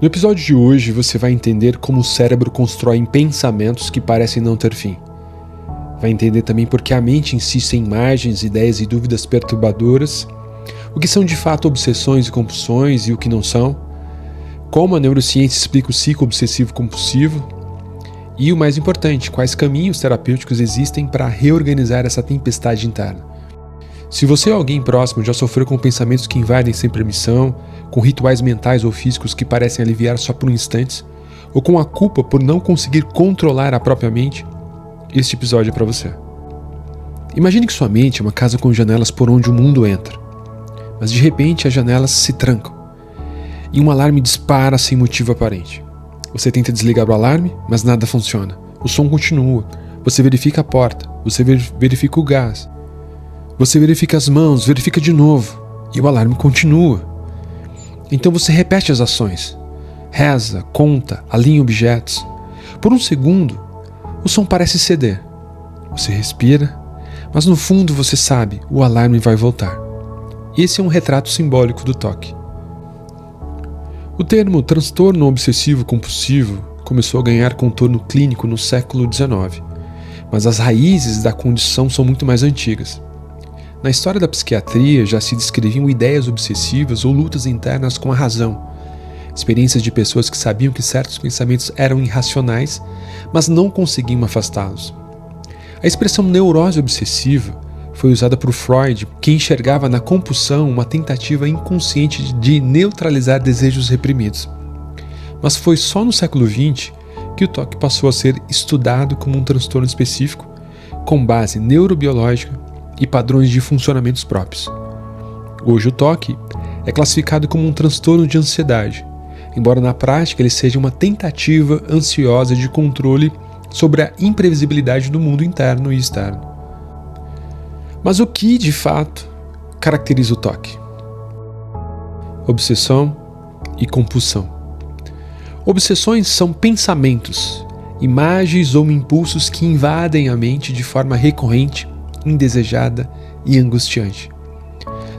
No episódio de hoje você vai entender como o cérebro constrói pensamentos que parecem não ter fim. Vai entender também por que a mente insiste em imagens, ideias e dúvidas perturbadoras, o que são de fato obsessões e compulsões e o que não são, como a neurociência explica o ciclo obsessivo-compulsivo e, o mais importante, quais caminhos terapêuticos existem para reorganizar essa tempestade interna. Se você ou alguém próximo já sofreu com pensamentos que invadem sem permissão, com rituais mentais ou físicos que parecem aliviar só por instantes, ou com a culpa por não conseguir controlar a própria mente, este episódio é para você. Imagine que sua mente é uma casa com janelas por onde o mundo entra, mas de repente as janelas se trancam e um alarme dispara sem motivo aparente. Você tenta desligar o alarme, mas nada funciona. O som continua. Você verifica a porta, você verifica o gás, você verifica as mãos, verifica de novo e o alarme continua. Então você repete as ações, reza, conta, alinha objetos. Por um segundo, o som parece ceder. Você respira, mas no fundo você sabe, o alarme vai voltar. Esse é um retrato simbólico do toque. O termo transtorno obsessivo-compulsivo começou a ganhar contorno clínico no século XIX, mas as raízes da condição são muito mais antigas. Na história da psiquiatria já se descreviam ideias obsessivas ou lutas internas com a razão, experiências de pessoas que sabiam que certos pensamentos eram irracionais, mas não conseguiam afastá-los. A expressão neurose obsessiva foi usada por Freud, que enxergava na compulsão uma tentativa inconsciente de neutralizar desejos reprimidos. Mas foi só no século XX que o toque passou a ser estudado como um transtorno específico, com base neurobiológica e padrões de funcionamentos próprios. Hoje o toque é classificado como um transtorno de ansiedade, embora na prática ele seja uma tentativa ansiosa de controle sobre a imprevisibilidade do mundo interno e externo. Mas o que, de fato, caracteriza o toque? Obsessão e compulsão. Obsessões são pensamentos, imagens ou impulsos que invadem a mente de forma recorrente, indesejada e angustiante.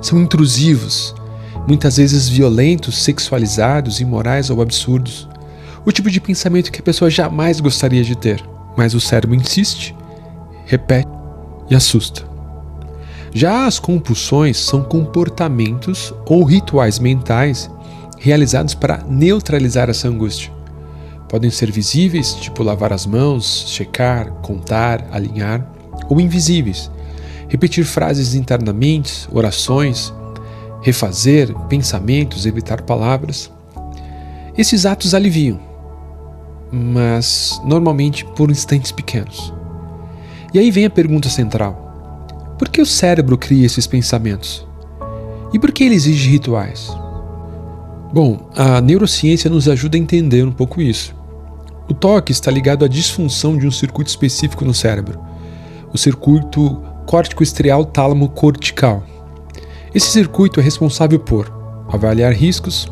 São intrusivos, muitas vezes violentos, sexualizados, imorais ou absurdos. O tipo de pensamento que a pessoa jamais gostaria de ter, mas o cérebro insiste, repete e assusta. Já as compulsões são comportamentos ou rituais mentais realizados para neutralizar essa angústia. Podem ser visíveis, tipo lavar as mãos, checar, contar, alinhar, ou invisíveis, repetir frases internamente, orações, refazer pensamentos, evitar palavras. Esses atos aliviam, mas normalmente por instantes pequenos. E aí vem a pergunta central: por que o cérebro cria esses pensamentos? E por que ele exige rituais? Bom, a neurociência nos ajuda a entender um pouco isso. O toque está ligado à disfunção de um circuito específico no cérebro, o circuito córtico-estrial tálamo-cortical. Esse circuito é responsável por avaliar riscos,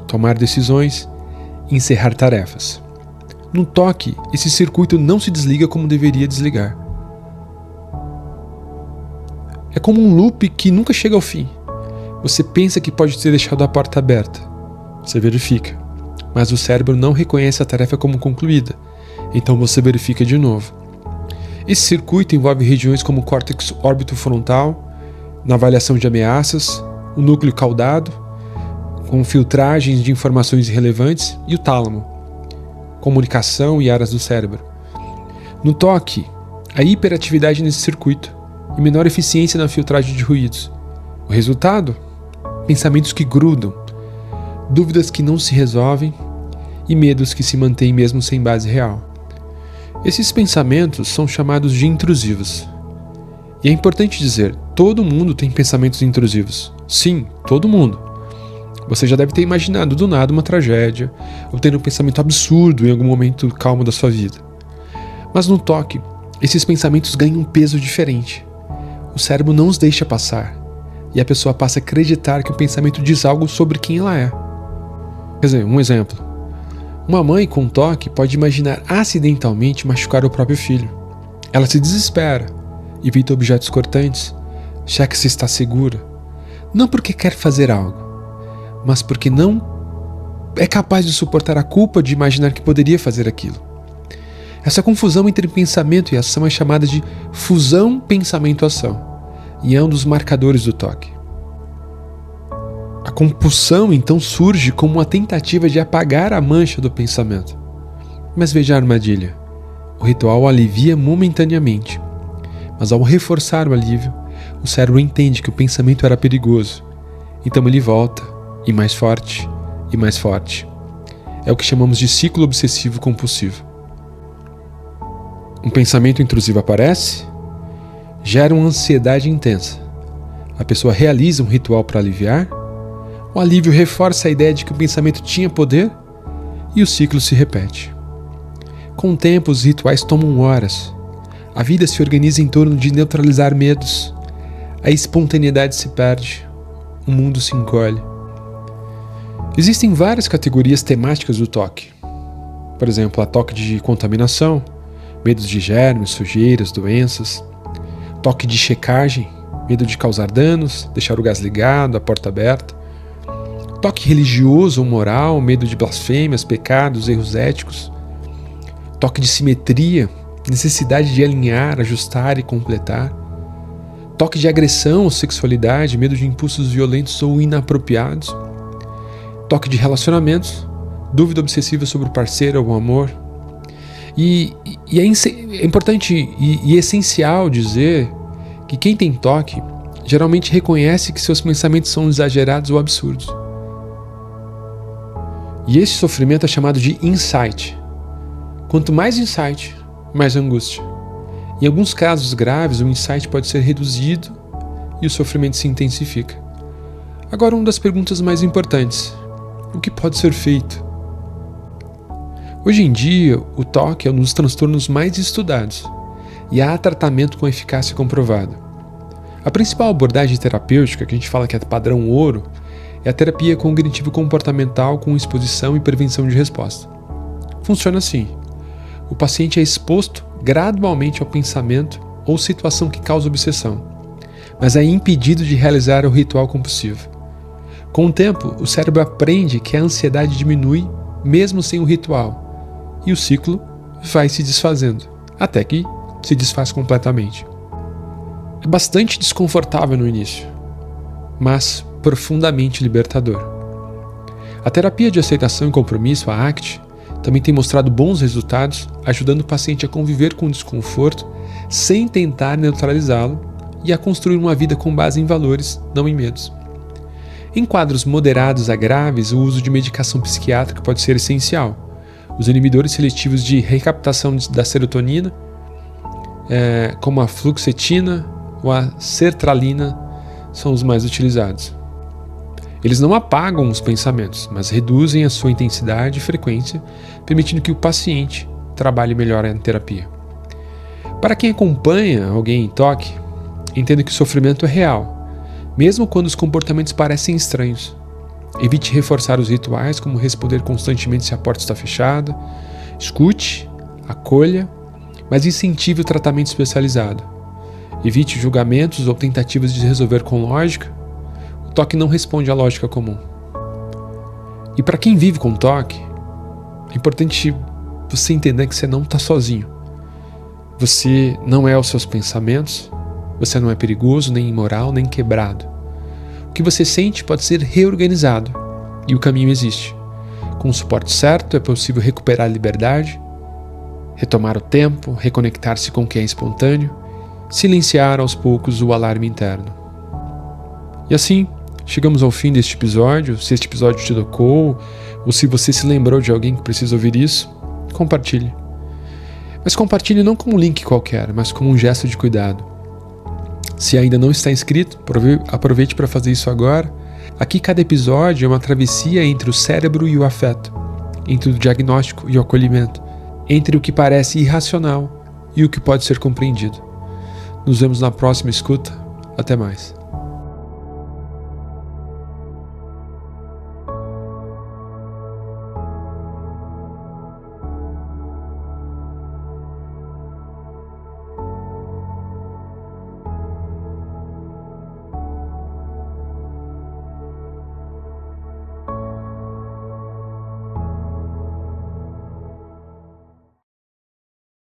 tomar decisões e encerrar tarefas. No toque, esse circuito não se desliga como deveria desligar. É como um loop que nunca chega ao fim. Você pensa que pode ter deixado a porta aberta. Você verifica, mas o cérebro não reconhece a tarefa como concluída, então você verifica de novo. Esse circuito envolve regiões como o córtex órbito-frontal, na avaliação de ameaças, o núcleo caudado, com filtragens de informações irrelevantes, e o tálamo, comunicação e áreas do cérebro. No toque, há hiperatividade nesse circuito e menor eficiência na filtragem de ruídos. O resultado? Pensamentos que grudam, dúvidas que não se resolvem e medos que se mantêm mesmo sem base real. Esses pensamentos são chamados de intrusivos. E é importante dizer, todo mundo tem pensamentos intrusivos. Sim, todo mundo. Você já deve ter imaginado do nada uma tragédia, ou tendo um pensamento absurdo em algum momento calmo da sua vida. Mas no toque, esses pensamentos ganham um peso diferente. O cérebro não os deixa passar, e a pessoa passa a acreditar que o pensamento diz algo sobre quem ela é. Quer dizer, um exemplo. Uma mãe com toque pode imaginar acidentalmente machucar o próprio filho. Ela se desespera, evita objetos cortantes, checa se está segura, não porque quer fazer algo, mas porque não é capaz de suportar a culpa de imaginar que poderia fazer aquilo. Essa confusão entre pensamento e ação é chamada de fusão pensamento-ação, e é um dos marcadores do toque. A compulsão então surge como uma tentativa de apagar a mancha do pensamento. Mas veja a armadilha. O ritual alivia momentaneamente, mas ao reforçar o alívio, o cérebro entende que o pensamento era perigoso. Então ele volta, e mais forte, e mais forte. É o que chamamos de ciclo obsessivo compulsivo. Um pensamento intrusivo aparece, gera uma ansiedade intensa. A pessoa realiza um ritual para aliviar, o alívio reforça a ideia de que o pensamento tinha poder e o ciclo se repete. Com o tempo, os rituais tomam horas. A vida se organiza em torno de neutralizar medos. A espontaneidade se perde. O mundo se encolhe. Existem várias categorias temáticas do toque. Por exemplo, há toque de contaminação, medos de germes, sujeiras, doenças. Toque de checagem, medo de causar danos, deixar o gás ligado, a porta aberta. Toque religioso ou moral, medo de blasfêmias, pecados, erros éticos. Toque de simetria, necessidade de alinhar, ajustar e completar. Toque de agressão ou sexualidade, medo de impulsos violentos ou inapropriados. Toque de relacionamentos, dúvida obsessiva sobre o parceiro ou o amor. E é importante e essencial dizer que quem tem toque geralmente reconhece que seus pensamentos são exagerados ou absurdos. E esse sofrimento é chamado de insight. Quanto mais insight, mais angústia. Em alguns casos graves, o insight pode ser reduzido e o sofrimento se intensifica. Agora, uma das perguntas mais importantes: o que pode ser feito? Hoje em dia, o toque é um dos transtornos mais estudados e há tratamento com eficácia comprovada. A principal abordagem terapêutica, que a gente fala que é padrão ouro, é a terapia cognitivo-comportamental com exposição e prevenção de resposta. Funciona assim: o paciente é exposto gradualmente ao pensamento ou situação que causa obsessão, mas é impedido de realizar o ritual compulsivo. Com o tempo, o cérebro aprende que a ansiedade diminui mesmo sem o ritual, e o ciclo vai se desfazendo, até que se desfaz completamente. É bastante desconfortável no início, mas profundamente libertador. A terapia de aceitação e compromisso, a ACT, também tem mostrado bons resultados, ajudando o paciente a conviver com o desconforto sem tentar neutralizá-lo e a construir uma vida com base em valores, não em medos. Em quadros moderados a graves, o uso de medicação psiquiátrica pode ser essencial. Os inibidores seletivos de recaptação da serotonina, como a fluoxetina ou a sertralina, são os mais utilizados. Eles não apagam os pensamentos, mas reduzem a sua intensidade e frequência, permitindo que o paciente trabalhe melhor em terapia. Para quem acompanha alguém em toque, entenda que o sofrimento é real, mesmo quando os comportamentos parecem estranhos. Evite reforçar os rituais, como responder constantemente se a porta está fechada. Escute, acolha, mas incentive o tratamento especializado. Evite julgamentos ou tentativas de resolver com lógica. O toque não responde à lógica comum. E para quem vive com toque, é importante você entender que você não está sozinho. Você não é os seus pensamentos, você não é perigoso, nem imoral, nem quebrado. O que você sente pode ser reorganizado, e o caminho existe. Com o suporte certo, é possível recuperar a liberdade, retomar o tempo, reconectar-se com o que é espontâneo, silenciar aos poucos o alarme interno. E assim, chegamos ao fim deste episódio. Se este episódio te tocou, ou se você se lembrou de alguém que precisa ouvir isso, compartilhe. Mas compartilhe não como um link qualquer, mas como um gesto de cuidado. Se ainda não está inscrito, aproveite para fazer isso agora. Aqui cada episódio é uma travessia entre o cérebro e o afeto, entre o diagnóstico e o acolhimento, entre o que parece irracional e o que pode ser compreendido. Nos vemos na próxima escuta. Até mais.